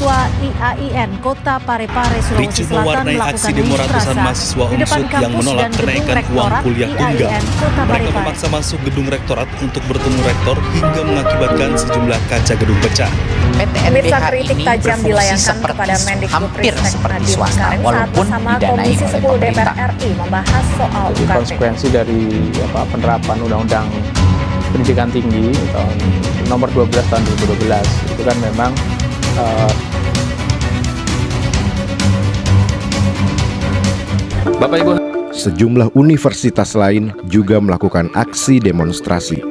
mahasiswa IAIN Kota Parepare, Sulawesi Selatan melakukan demo ratusan mahasiswa di depan UNSUD yang kampus menolak dan gedung kenaikan uang rektorat kuliah tunggal. IAIN Kota Mereka Parepare. memaksa masuk gedung rektorat untuk bertemu rektor hingga mengakibatkan sejumlah kaca gedung pecah. Pemirsa, kritik ini tajam berfungsi dilayangkan kepada hampir Mendikbudristek seperti Nadiem swasta, Makarim saat walaupun bersama didanai Komisi oleh 10 DPR pemerintah. RI membahas soal Jadi UKT. konsekuensi dari penerapan Undang-Undang Pendidikan Tinggi tahun nomor 12 tahun 2012 itu kan memang Bapak Ibu, sejumlah universitas lain juga melakukan aksi demonstrasi.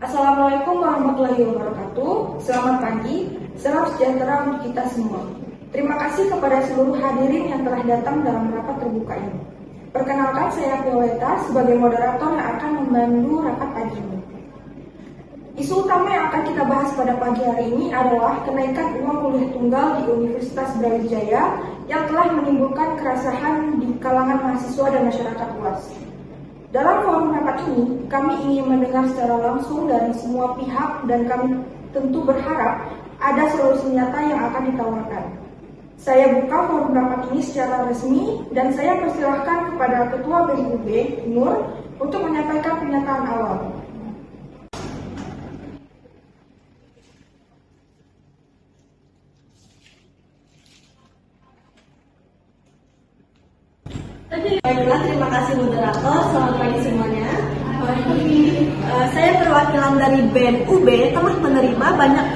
Assalamualaikum warahmatullahi wabarakatuh. Selamat pagi, salam sejahtera untuk kita semua. Terima kasih kepada seluruh hadirin yang telah datang dalam rapat terbuka ini. Perkenalkan, saya Violeta sebagai moderator yang akan memandu rapat pagi ini. Isu utama yang akan kita bahas pada pagi hari ini adalah kenaikan uang kuliah tunggal di Universitas Brawijaya yang telah menimbulkan keresahan di kalangan mahasiswa dan masyarakat luas. Dalam forum rapat ini, kami ingin mendengar secara langsung dari semua pihak dan kami tentu berharap ada solusi nyata yang akan ditawarkan. Saya buka forum rapat ini secara resmi dan saya persilahkan kepada Ketua BUB, Nur, untuk menyampaikan pernyataan awal. Baiklah, terima kasih moderator. Selamat pagi semuanya. Saya perwakilan dari BEM UB telah menerima banyak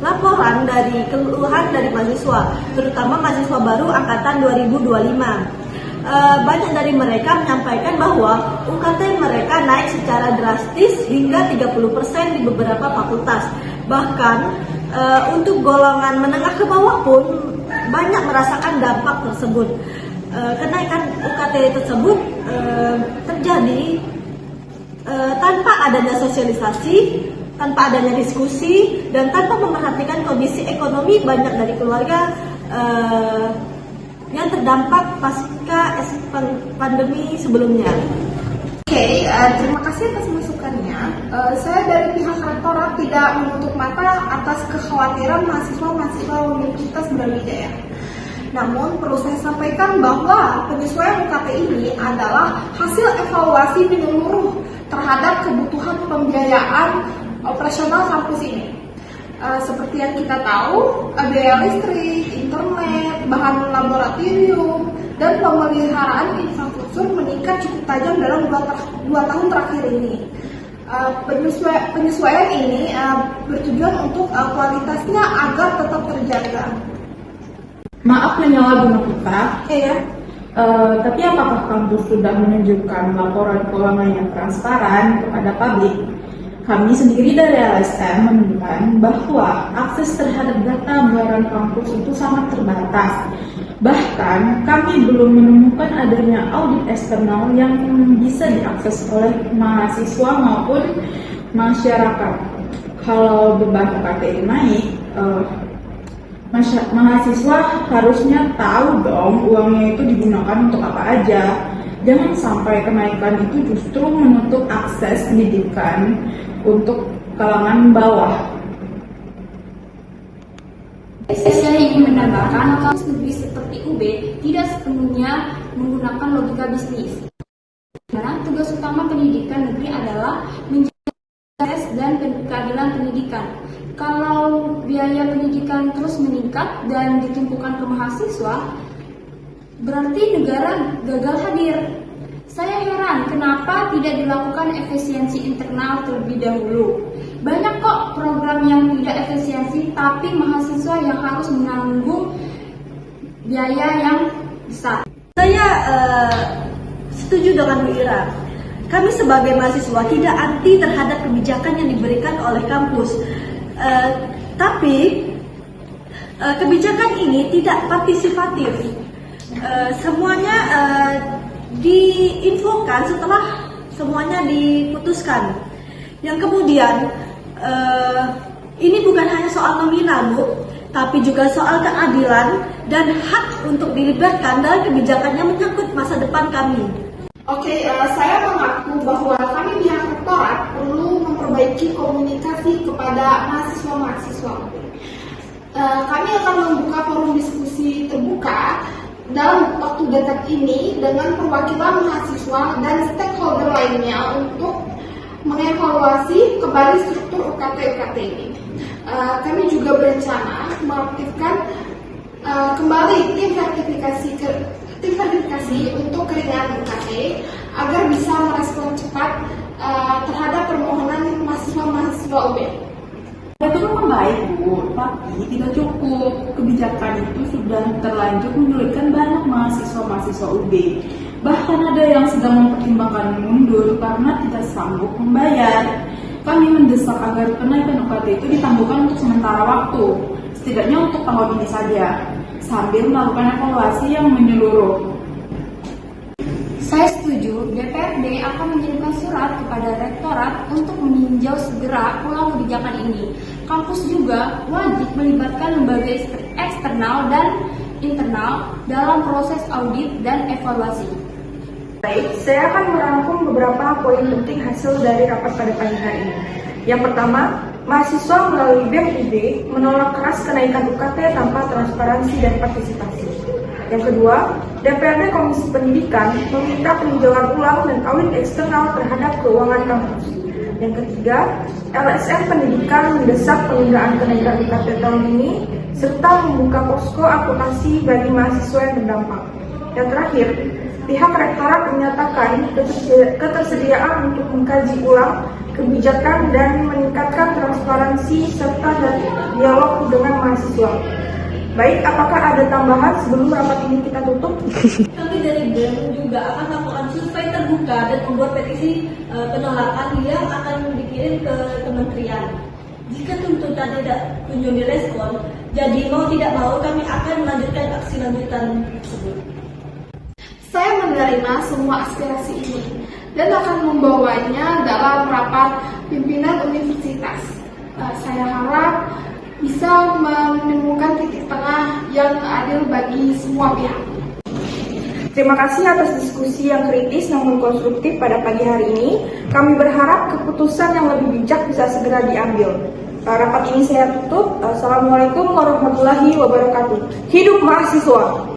laporan dari keluhan dari mahasiswa, terutama mahasiswa baru angkatan 2025. Banyak dari mereka menyampaikan bahwa UKT mereka naik secara drastis hingga 30% di beberapa fakultas. Bahkan untuk golongan menengah ke bawah pun banyak merasakan dampak tersebut. Kenaikan UKT tersebut terjadi tanpa adanya sosialisasi, tanpa adanya diskusi, dan tanpa memperhatikan kondisi ekonomi banyak dari keluarga yang terdampak pasca pandemi sebelumnya. Terima kasih atas masukannya. Saya dari pihak rektorat tidak menutup mata atas kekhawatiran mahasiswa-mahasiswa Universitas Brawijaya. Namun perlu saya sampaikan bahwa penyesuaian UKT ini adalah hasil evaluasi menyeluruh terhadap kebutuhan pembiayaan operasional kampus ini. Seperti yang kita tahu, biaya listrik, internet, bahan laboratorium, dan pemeliharaan infrastruktur meningkat cukup tajam dalam 2 tahun terakhir ini. Penyesuaian ini bertujuan untuk kualitasnya agar tetap terjaga. Maaf menyalahgunakan kita, tapi apakah kampus sudah menunjukkan laporan keuangan yang transparan kepada publik? Kami sendiri dari LSM menemukan bahwa akses terhadap data anggaran kampus itu sangat terbatas. Bahkan kami belum menemukan adanya audit eksternal yang bisa diakses oleh mahasiswa maupun masyarakat. Kalau beban UKT ini naik, mahasiswa harusnya tahu dong uangnya itu digunakan untuk apa aja. Jangan sampai kenaikan itu justru menutup akses pendidikan untuk kalangan bawah. Saya ingin menambahkan, kampus negeri seperti UB tidak sepenuhnya menggunakan logika bisnis. Karena tugas utama pendidikan negeri adalah menjaga akses dan keadilan pendidikan. Kalau biaya pendidikan terus meningkat dan ditumpukan ke mahasiswa, berarti negara gagal hadir. Saya heran kenapa tidak dilakukan efisiensi internal terlebih dahulu. Banyak kok program yang tidak efisiensi, tapi mahasiswa yang harus menanggung biaya yang besar. Saya setuju dengan Bu Ira. Kami sebagai mahasiswa tidak anti terhadap kebijakan yang diberikan oleh kampus. Tapi kebijakan ini tidak partisipatif. Semuanya diinfokan setelah semuanya diputuskan. Yang kemudian ini bukan hanya soal nominal, Bu, tapi juga soal keadilan dan hak untuk dilibatkan dalam kebijakan yang menyangkut masa depan kami. Oke, saya mengaku bahwa kami pihak rektorat perlu memperbaiki komunikasi kepada mahasiswa-mahasiswa. Kami akan membuka forum diskusi terbuka dalam waktu dekat ini dengan perwakilan mahasiswa dan stakeholder lainnya untuk mengevaluasi kembali struktur UKT-UKT ini. Kami juga berencana mengaktifkan kembali tim verifikasi untuk keringanan UKT agar bisa merespon cepat terhadap permohonan mahasiswa-mahasiswa UB. Itu memang baik, Bu, tapi tidak cukup. Kebijakan itu sudah terlanjur menyulitkan banyak mahasiswa-mahasiswa UB. Bahkan ada yang sedang mempertimbangkan mundur karena tidak sanggup membayar. Kami mendesak agar kenaikan UKT itu ditangguhkan untuk sementara waktu, setidaknya untuk tahun ini saja, sambil melakukan evaluasi yang menyeluruh. Saya setuju DPRD akan mengirimkan surat kepada rektorat untuk meninjau segera ulang kebijakan ini. Kampus juga wajib melibatkan lembaga eksternal dan internal dalam proses audit dan evaluasi. Baik, saya akan merangkum beberapa poin penting hasil dari rapat pada pagi hari ini. Yang pertama, mahasiswa melalui BEM UB menolak keras kenaikan UKT tanpa transparansi dan partisipasi. Yang kedua, DPRD Komisi Pendidikan meminta peninjauan ulang dan audit eksternal terhadap keuangan kampus. Yang ketiga, LSM Pendidikan mendesak penundaan kenaikan UKT tahun ini serta membuka posko akuntansi bagi mahasiswa yang terdampak. Yang terakhir, pihak rektorat menyatakan ketersediaan untuk mengkaji ulang kebijakan dan meningkatkan transparansi serta dialog dengan mahasiswa. Baik, apakah ada tambahan sebelum rapat ini kita tutup? Kami dari BEM juga akan melakukan survei terbuka dan membuat petisi penolakan yang akan dikirim ke kementerian. Jika tuntutan tidak kunjung direspon, jadi mau tidak mau kami akan melanjutkan aksi lanjutan tersebut. Saya menerima semua aspirasi ini dan akan membawanya dalam rapat pimpinan universitas. Saya harap bisa menemukan titik tengah yang adil bagi semua pihak. Terima kasih atas diskusi yang kritis namun konstruktif pada pagi hari ini. Kami berharap keputusan yang lebih bijak bisa segera diambil. Rapat ini saya tutup. Assalamualaikum warahmatullahi wabarakatuh. Hidup mahasiswa!